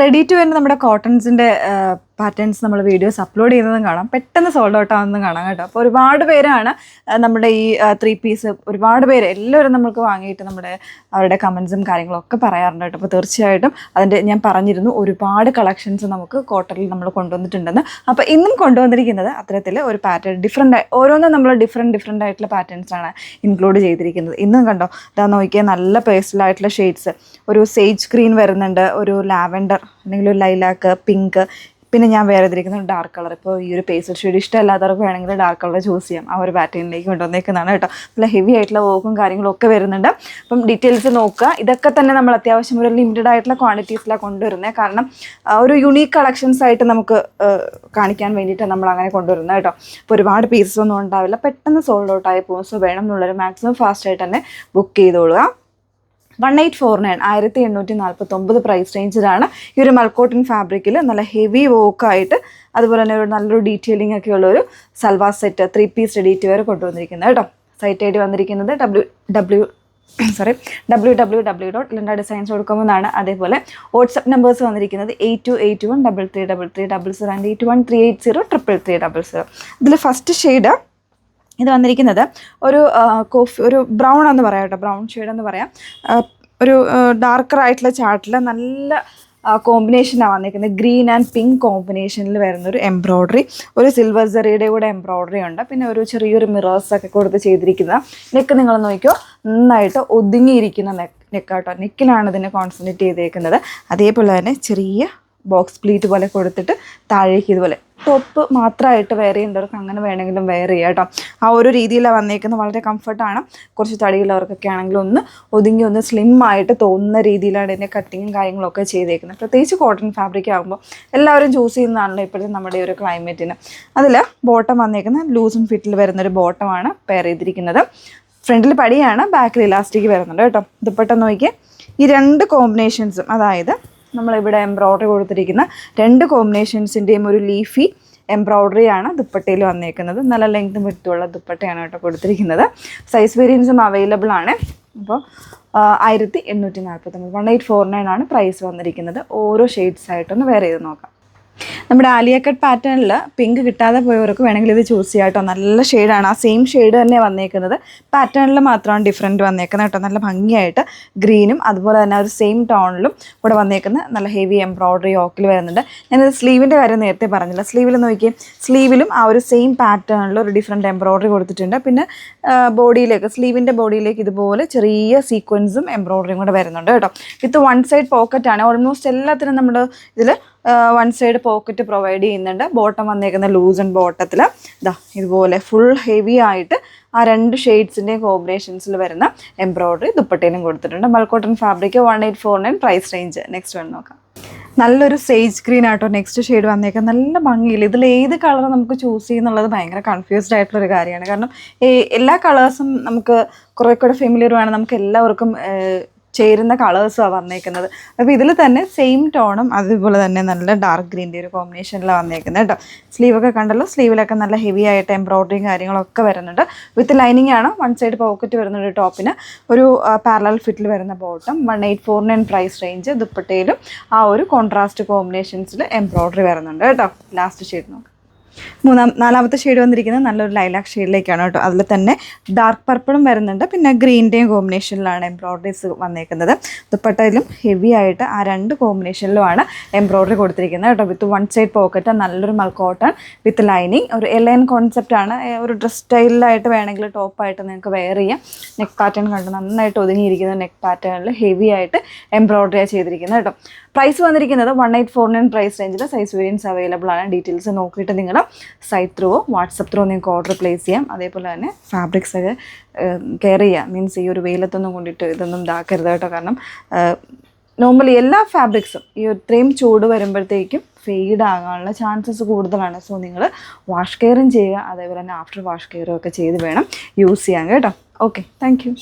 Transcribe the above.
Ready to wear നമ്മുടെ കോട്ടൺസിൻ്റെ patterns നമ്മൾ videos upload ചെയ്യുന്നതും കാണാം, പെട്ടെന്ന് സോൾഡ് ഔട്ട് ആവുന്നതും കാണാം കേട്ടോ. അപ്പോൾ ഒരുപാട് പേരാണ് നമ്മുടെ ഈ 3 പീസ് ഒരുപാട് പേര് എല്ലാവരും നമുക്ക് വാങ്ങിയിട്ട് അവരുടെ കമൻസും കാര്യങ്ങളൊക്കെ പറയാറുണ്ട് കേട്ടോ. അപ്പോൾ തീർച്ചയായിട്ടും അതിൻ്റെ ഞാൻ പറഞ്ഞിരുന്നു ഒരുപാട് കളക്ഷൻസ് നമുക്ക് കോട്ടണിൽ നമ്മൾ കൊണ്ടുവന്നിട്ടുണ്ടെന്ന്. അപ്പോൾ ഇന്നും കൊണ്ടുവന്നിരിക്കുന്നത് അത്തരത്തിൽ ഒരു പാറ്റേൺ ഓരോന്നും നമ്മൾ ഡിഫറെൻ്റ് ആയിട്ടുള്ള പാറ്റേൺസാണ് ഇൻക്ലൂഡ് ചെയ്തിരിക്കുന്നത്. ഇന്നും കണ്ടോ, ഇതാ നോക്കിയാൽ നല്ല പേഴ്സണൽ ആയിട്ടുള്ള ഷെയ്ഡ്സ്, ഒരു സേജ് ഗ്രീൻ വരുന്നുണ്ട്, ഒരു ലാവൻഡർ അല്ലെങ്കിൽ ഒരു ലൈലാക്ക്, പിങ്ക്, പിന്നെ ഞാൻ വേറെ ഇതിരിക്കുന്നത് ഡാർക്ക് കളർ. ഇപ്പോൾ ഈ ഒരു പേസ്റ്റൽ ഷെയ്ഡ് ഇഷ്ടമല്ലാത്തവർക്ക് വേണമെങ്കിൽ ഡാർക്ക് കളർ ചൂസ് ചെയ്യാം. ആ ഒരു പാറ്റേണിലേക്ക് കൊണ്ടുവന്നേക്കുന്നതാണ് കേട്ടോ. നല്ല ഹെവി ആയിട്ടുള്ള വർക്കും കാര്യങ്ങളും ഒക്കെ വരുന്നുണ്ട്. അപ്പം ഡീറ്റെയിൽസ് നോക്കുക. ഇതൊക്കെ തന്നെ നമ്മൾ അത്യാവശ്യം ഒരു ലിമിറ്റഡ് ആയിട്ടുള്ള ക്വാണ്ടിറ്റീസിലാണ് കൊണ്ടുവരുന്നത്. കാരണം ഒരു യുണീക്ക് കളക്ഷൻസ് ആയിട്ട് നമുക്ക് കാണിക്കാൻ വേണ്ടിയിട്ട് നമ്മൾ അങ്ങനെ കൊണ്ടുവരുന്നത് കേട്ടോ. അപ്പോൾ ഒരുപാട് പീസസ് ഒന്നും ഉണ്ടാവില്ല, പെട്ടെന്ന് സോൾഡ് ഔട്ട് ആയി പോകും. സോ വേണം എന്നുള്ളൊരു മാക്സിമം ഫാസ്റ്റ് ആയിട്ട് തന്നെ ബുക്ക് ചെയ്തോളുക. 1849 1849 പ്രൈസ് റേഞ്ചിലാണ് ഈ ഒരു മൽക്കോട്ടൺ ഫാബ്രിക്കിൽ നല്ല ഹെവി വോക്കായിട്ട് അതുപോലെ തന്നെ ഒരു നല്ലൊരു ഡീറ്റെയിലിംഗ് ഒക്കെ ഉള്ളൊരു salwar set 3 piece ready to wear കൊണ്ടുവന്നിരിക്കുന്നത് കേട്ടോ. സൈറ്റ് ഐ ഡി വന്നിരിക്കുന്നത് www.lindadesigns.com എന്നാണ്. അതേപോലെ വാട്സപ്പ് നമ്പേഴ്സ് വന്നിരിക്കുന്നത് 8281333300 ആൻഡ് 8138038000. ഇതിൽ ഫസ്റ്റ് ഷെയ്ഡ് ഇത് വന്നിരിക്കുന്നത് ഒരു ബ്രൗൺ എന്ന് പറയാം കേട്ടോ, ബ്രൗൺ ഷെയ്ഡ് എന്ന് പറയാം. ഒരു ഡാർക്കർ ആയിട്ടുള്ള ചാർട്ടിൽ നല്ല കോമ്പിനേഷനാണ് വന്നിരിക്കുന്നത്. ഗ്രീൻ ആൻഡ് പിങ്ക് കോമ്പിനേഷനിൽ വരുന്നൊരു എംബ്രോയ്ഡറി, ഒരു സിൽവർ സെറിയുടെ കൂടെ എംബ്രോയ്ഡറി ഉണ്ട്. പിന്നെ ഒരു ചെറിയൊരു മിറേഴ്സൊക്കെ കൊടുത്ത് ചെയ്തിരിക്കുന്ന നെക്ക് നിങ്ങൾ നോക്കിയോ, നന്നായിട്ട് ഒതുങ്ങിയിരിക്കുന്ന നെക്കാട്ടോ. നെക്കിലാണ് ഇതിനെ കോൺസെൻട്രേറ്റ് ചെയ്തേക്കുന്നത്. അതേപോലെ തന്നെ ചെറിയ ബോക്സ് പ്ലീറ്റ് പോലെ കൊടുത്തിട്ട് താഴേക്ക് ഇതുപോലെ ടോപ്പ് മാത്രമായിട്ട് വെയർ ചെയ്യേണ്ടവർക്ക് അങ്ങനെ വേണമെങ്കിലും വെയർ ചെയ്യാം കേട്ടോ. ആ ഒരു രീതിയിലാണ് വന്നേക്കുന്നത്. വളരെ കംഫർട്ടാണ്. കുറച്ച് തടിയുള്ളവർക്കൊക്കെ ആണെങ്കിലും ഒന്ന് സ്ലിം ആയിട്ട് തോന്നുന്ന രീതിയിലാണ് ഇതിൻ്റെ കട്ടിങ്ങും കാര്യങ്ങളൊക്കെ ചെയ്തേക്കുന്നത്. പ്രത്യേകിച്ച് കോട്ടൺ ഫാബ്രിക് ആകുമ്പോൾ എല്ലാവരും ചൂസ് ചെയ്യുന്നതാണല്ലോ ഇപ്പോഴത്തെ നമ്മുടെ ഒരു ക്ലൈമറ്റിന്. അതിൽ ബോട്ടം വന്നേക്കുന്നത് ലൂസും ഫിറ്റിൽ വരുന്നൊരു ബോട്ടമാണ് പെയർ ചെയ്തിരിക്കുന്നത്. ഫ്രണ്ടിൽ പടിയാണ്, ബാക്കിൽ ഇലാസ്റ്റിക് വരുന്നുണ്ട് കേട്ടോ. ദുപ്പട്ട നോക്കിയാൽ ഈ 2 കോമ്പിനേഷൻസും, അതായത് നമ്മളിവിടെ എംബ്രോയ്ഡറി കൊടുത്തിരിക്കുന്ന 2 കോമ്പിനേഷൻസിൻ്റെയും ഒരു ലീഫി എംബ്രോയ്ഡറി ആണ് ദുപ്പട്ടയിൽ വന്നേക്കുന്നത്. നല്ല ലെങ്ത്തും വിട്ടുള്ള ദുപ്പട്ടയാണ് കേട്ടോ കൊടുത്തിരിക്കുന്നത്. സൈസ് വേരിയൻസും അവൈലബിൾ ആണ്. അപ്പോൾ 1849 1849 ആണ് പ്രൈസ് വന്നിരിക്കുന്നത്. ഓരോ ഷെയ്ഡ്സ് ആയിട്ടൊന്ന് വെയർ ചെയ്ത് നോക്കാം. നമ്മുടെ ആലിയ കട്ട് പാറ്റേണിൽ പിങ്ക് കിട്ടാതെ പോയവർക്ക് വേണമെങ്കിൽ ഇത് ചൂസ് ചെയ്യാം കേട്ടോ. നല്ല ഷെയ്ഡാണ്, ആ സെയിം ഷെയ്ഡ് തന്നെ വന്നേക്കുന്നത്. പാറ്റേണിൽ മാത്രമാണ് ഡിഫറൻറ്റ് വന്നേക്കുന്നത് കേട്ടോ. നല്ല ഭംഗിയായിട്ട് ഗ്രീനും അതുപോലെ തന്നെ ഒരു സെയിം ടോണിലും കൂടെ വന്നേക്കുന്ന നല്ല ഹെവി എംബ്രോയ്ഡറി ഓക്കിൽ വരുന്നുണ്ട്. ഞാനിത് സ്ലീവിൻ്റെ കാര്യം നേരത്തെ പറഞ്ഞില്ല. സ്ലീവിൽ നോക്കിയാൽ സ്ലീവിലും ആ ഒരു സെയിം പാറ്റേണിൽ ഒരു ഡിഫറെൻറ്റ് എംബ്രോയ്ഡറി കൊടുത്തിട്ടുണ്ട്. പിന്നെ സ്ലീവിൻ്റെ ബോഡിയിലേക്ക് ഇതുപോലെ ചെറിയ സീക്വൻസും എംബ്രോയ്ഡറിയും കൂടെ വരുന്നുണ്ട് കേട്ടോ. വിത്ത് 1 സൈഡ് പോക്കറ്റാണ്. ഓൾമോസ്റ്റ് എല്ലാത്തിനും നമ്മൾ ഇതിൽ 1 സൈഡ് പോക്കറ്റ് പ്രൊവൈഡ് ചെയ്യുന്നുണ്ട്. ബോട്ടം വന്നേക്കുന്ന ലൂസ് ആൻഡ് ബോട്ടത്തിൽ ഇതുപോലെ ഫുൾ ഹെവി ആയിട്ട് ആ 2 ഷെയ്ഡ്സിൻ്റെയും കോമ്പിനേഷൻസിൽ വരുന്ന എംബ്രോയ്ഡറി ദുപ്പട്ടയിലും കൊടുത്തിട്ടുണ്ട്. Mul cotton fabric 1849 price range. Next one നോക്കാം. നല്ലൊരു സേജ് ഗ്രീൻ ആട്ടോ നെക്സ്റ്റ് ഷെയ്ഡ് വന്നേക്കാം. നല്ല ഭംഗിയില്ല. ഇതിൽ ഏത് കളർ നമുക്ക് ചൂസ് ചെയ്യുന്നുള്ളത് ഭയങ്കര കൺഫ്യൂസ്ഡ് ആയിട്ടുള്ളൊരു കാര്യമാണ്. കാരണം എല്ലാ കളേഴ്സും നമുക്ക് കുറേ കൂടെ ഫെമിലിയർ വേണം, നമുക്ക് എല്ലാവർക്കും ചേരുന്ന കളേഴ്സാണ് വന്നേക്കുന്നത്. അപ്പോൾ ഇതിൽ തന്നെ സെയിം ടോണും അതുപോലെ തന്നെ നല്ല ഡാർക്ക് ഗ്രീൻ്റെ ഒരു കോമ്പിനേഷനിലാണ് വന്നേക്കുന്നത് കേട്ടോ. സ്ലീവൊക്കെ കണ്ടല്ലോ, സ്ലീവിലൊക്കെ നല്ല ഹെവി ആയിട്ട് എംബ്രോയ്ഡറിയും കാര്യങ്ങളൊക്കെ വരുന്നുണ്ട്. വിത്ത് ലൈനിങ് ആണ്. 1 സൈഡ് പോക്കറ്റ് വരുന്നുണ്ട് ടോപ്പിന്. ഒരു പാരലൽ ഫിറ്റിൽ വരുന്ന ബോട്ടം. 1849 price range. ദുപ്പട്ടയിലും ആ ഒരു കോൺട്രാസ്റ്റ് കോമ്പിനേഷൻസിൽ എംബ്രോയ്ഡറി വരുന്നുണ്ട് കേട്ടോ. ലാസ്റ്റ് ഷെയ്ഡ് നോക്കാം. 4ാമത്തെ ഷെയ്ഡ് വന്നിരിക്കുന്നത് നല്ലൊരു ലൈലാക്ക് ഷെയ്ഡിലേക്കാണ് കേട്ടോ. അതിൽ തന്നെ ഡാർക്ക് പർപ്പിളും വരുന്നുണ്ട്. പിന്നെ ഗ്രീൻ്റെയും കോമ്പിനേഷനിലാണ് എംബ്രോയ്ഡറീസ് വന്നേക്കുന്നത്. ദുപ്പട്ടയിലും ഹെവി ആയിട്ട് ആ 2 കോമ്പിനേഷനിലുമാണ് എംബ്രോയ്ഡറി കൊടുത്തിരിക്കുന്നത് കേട്ടോ. വിത്ത് 1 സൈഡ് പോക്കറ്റ്, നല്ലൊരു മൽക്കോട്ടൺ വിത്ത് ലൈനിങ്. ഒരു എലൈൻ കോൺസെപ്റ്റാണ്. ഒരു ഡ്രസ് സ്റ്റൈലിലായിട്ട് വേണമെങ്കിൽ ടോപ്പായിട്ട് നിങ്ങൾക്ക് വെയർ ചെയ്യാം. നെക്ക് പാറ്റേൺ കണ്ട് നന്നായിട്ട് ഒതുങ്ങിയിരിക്കുന്ന നെക്ക് പാറ്റേണിൽ ഹെവി ആയിട്ട് എംബ്രോയ്ഡറിയാണ് ചെയ്തിരിക്കുന്നത് കേട്ടോ. പ്രൈസ് വന്നിരിക്കുന്നത് 1849 പ്രൈസ് റേഞ്ചിൽ. സൈസ് വേരിയൻസ് അവൈലബിൾ ആണ്. ഡീറ്റെയിൽസ് നോക്കിയിട്ട് നിങ്ങൾ സൈറ്റ് ത്രൂവോ വാട്സപ്പ് ത്രൂവോ നിങ്ങൾക്ക് ഓർഡർ പ്ലേസ് ചെയ്യാം. അതേപോലെ തന്നെ ഫാബ്രിക്സ് ഒക്കെ കെയർ ചെയ്യുക. മീൻസ് ഈ ഒരു വെയിലത്തൊന്നും കൊണ്ടിട്ട് ഇതൊന്നും ഇതാക്കരുത് കേട്ടോ. കാരണം നോർമലി എല്ലാ ഫാബ്രിക്സും ഈ ഇത്രയും ചൂട് വരുമ്പോഴത്തേക്കും ഫെയ്ഡ് ആകാനുള്ള ചാൻസസ് കൂടുതലാണ്. സോ നിങ്ങൾ വാഷ് കെയറും ചെയ്യുക, അതേപോലെ തന്നെ ആഫ്റ്റർ വാഷ് കെയറും ഒക്കെ ചെയ്ത് വേണം യൂസ് ചെയ്യാൻ കേട്ടോ. Okay, thank you.